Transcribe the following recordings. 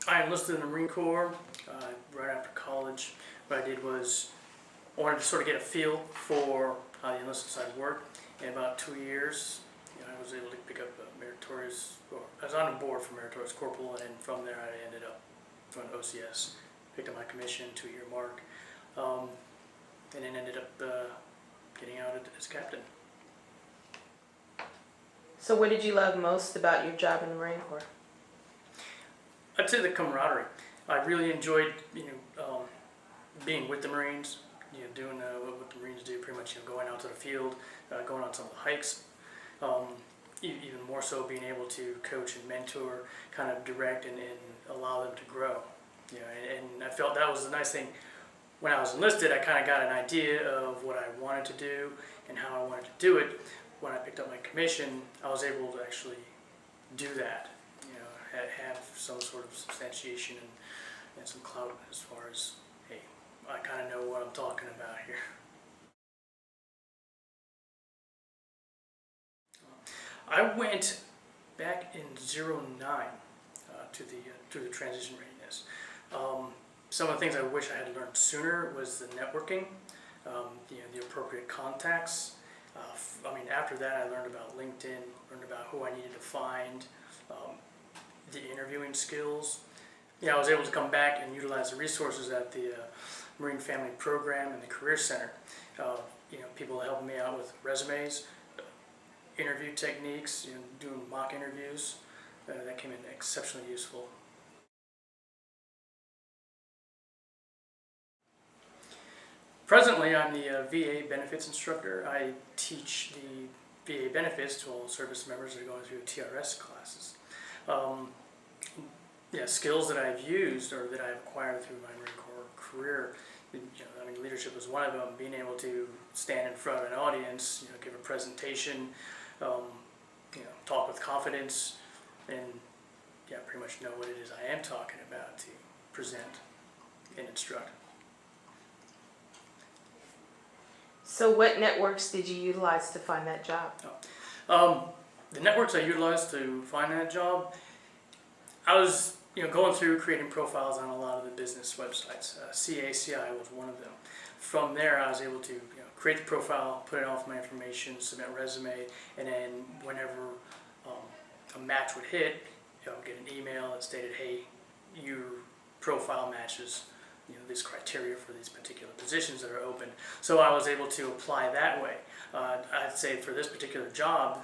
I enlisted in the Marine Corps right after college. What I did was I wanted to sort of get a feel for how the enlisted side worked. In about 2 years, I was able to pick up a meritorious, or I was on the board for meritorious corporal, and then from there I ended up going to OCS, picked up my commission, 2-year mark, and then ended up getting out as captain. So what did you love most about your job in the Marine Corps? I'd say the camaraderie. I really enjoyed, being with the Marines, doing what the Marines do, pretty much, going out to the field, going on some of the hikes. Even more so, being able to coach and mentor, kind of direct and allow them to grow. And I felt that was the nice thing. When I was enlisted, I kind of got an idea of what I wanted to do and how I wanted to do it. When I picked up my commission, I was able to actually do that. Have some sort of substantiation and some clout as far as, hey, I kind of know what I'm talking about here. I went back in '09 to the transition readiness. Some of the things I wish I had learned sooner was the networking, the appropriate contacts. After that, I learned about LinkedIn, learned about who I needed to find, the interviewing skills. I was able to come back and utilize the resources at the Marine Family Program and the Career Center. People helping me out with resumes, interview techniques, doing mock interviews. That came in exceptionally useful. Presently, I'm the VA benefits instructor. I teach the VA benefits to all service members that are going through TRS classes. Skills that I've used or that I've acquired through my Marine Corps career, leadership was one of them. Being able to stand in front of an audience, give a presentation, talk with confidence, and pretty much know what it is I am talking about to present and instruct. So what networks did you utilize to find that job? The networks I utilized to find that job, I was going through creating profiles on a lot of the business websites. CACI was one of them. From there, I was able to create the profile, put in all of my information, submit a resume, and then whenever a match would hit, get an email that stated, hey, your profile matches these criteria for these particular positions that are open. So I was able to apply that way. I'd say for this particular job,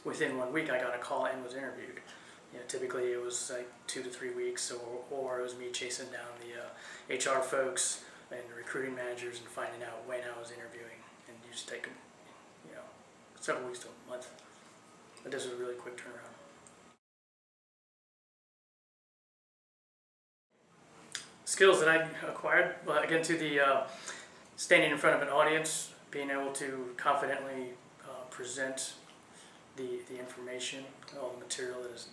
within 1 week I got a call and was interviewed. Typically it was like 2 to 3 weeks, or it was me chasing down the HR folks and the recruiting managers and finding out when I was interviewing, and it used to take several weeks to a month. But this was a really quick turnaround. Skills that I acquired, well, again, to the standing in front of an audience, being able to confidently present the information, all the material that is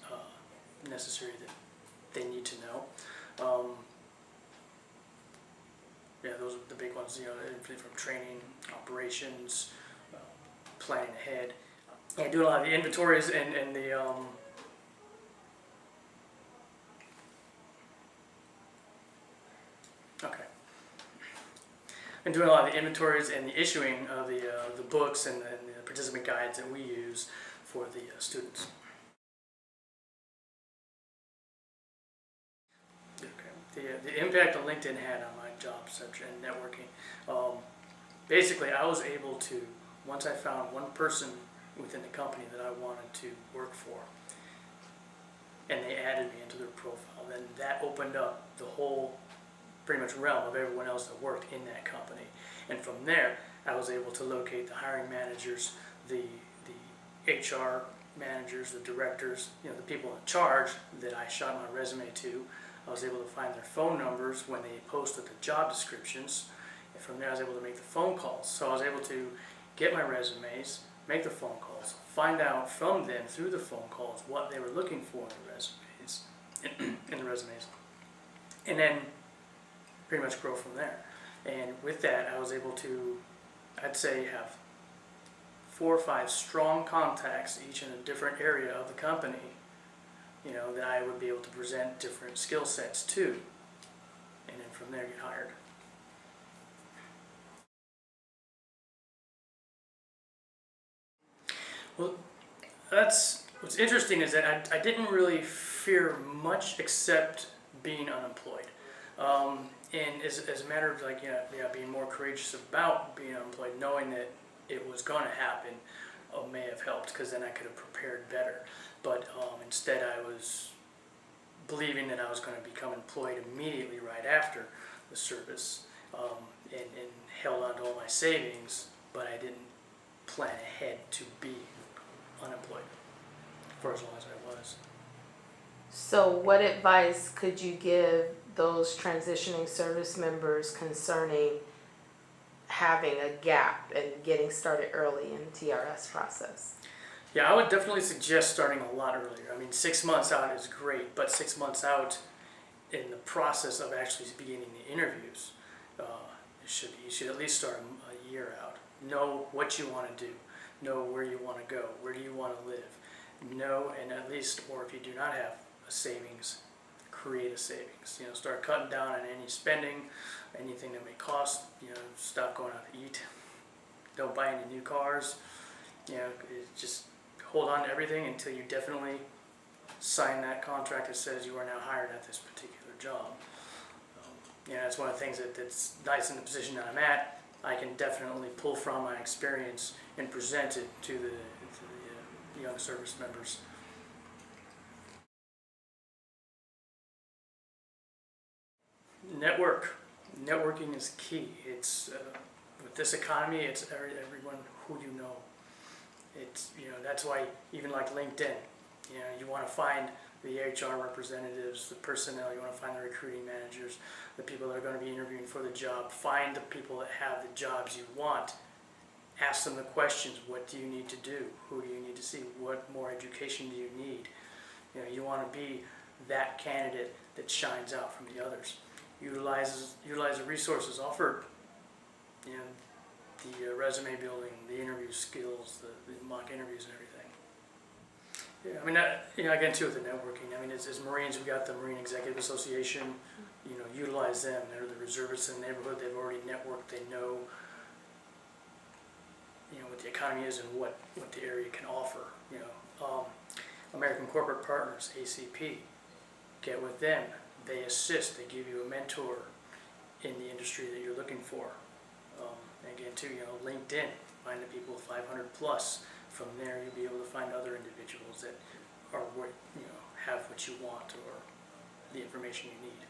necessary that they need to know. Those are the big ones, from training, operations, planning ahead. I do a lot of the inventories and the and doing a lot of the inventories and the issuing of the books and the participant guides that we use for the students. The impact that LinkedIn had on my job search and networking. Basically, I was able to, once I found one person within the company that I wanted to work for, and they added me into their profile, then that opened up the whole pretty much realm of everyone else that worked in that company. And from there, I was able to locate the hiring managers, the HR managers, the directors, the people in charge that I shot my resume to. I was able to find their phone numbers when they posted the job descriptions. And from there, I was able to make the phone calls. So I was able to get my resumes, make the phone calls, find out from them through the phone calls what they were looking for in the resumes, and then pretty much grow from there. And with that, I was able to, I'd say, have 4 or 5 strong contacts, each in a different area of the company, you know, that I would be able to present different skill sets to, and then from there get hired. Well, that's what's interesting is that I didn't really fear much except being unemployed. And as a matter of like, being more courageous about being unemployed, knowing that it was going to happen, may have helped, because then I could have prepared better. But instead I was believing that I was going to become employed immediately right after the service, and held on to all my savings, but I didn't plan ahead to be unemployed for as long as I was. So what advice could you give those transitioning service members concerning having a gap and getting started early in the TRS process? Yeah, I would definitely suggest starting a lot earlier. I mean, 6 months out is great, but 6 months out in the process of actually beginning the interviews, you should at least start a year out. Know what you want to do. Know where you want to go. Where do you want to live? Know, and at least, or if you do not have a savings, create a savings. You know, start cutting down on any spending, anything that may cost. You know, stop going out to eat. Don't buy any new cars. You know, just hold on to everything until you definitely sign that contract that says you are now hired at this particular job. That's one of the things that's nice in the position that I'm at. I can definitely pull from my experience and present it to the young service members. Networking is key. It's with this economy, it's everyone who you know. It's, that's why even like LinkedIn, you want to find the HR representatives, the personnel, you want to find the recruiting managers, the people that are going to be interviewing for the job. Find the people that have the jobs you want. Ask them the questions. What do you need to do? Who do you need to see? What more education do you need? You want to be that candidate that shines out from the others. Utilize the resources offered. The resume building, the interview skills, the mock interviews and everything. Yeah, I mean, again too with the networking. I mean, as Marines, we got the Marine Executive Association. Utilize them. They're the reservists in the neighborhood. They've already networked. They know, what the economy is and what the area can offer. American Corporate Partners, ACP. Get with them. They assist. They give you a mentor in the industry that you're looking for. Again, too, LinkedIn. Find the people 500 plus. From there, you'll be able to find other individuals that are have what you want or the information you need.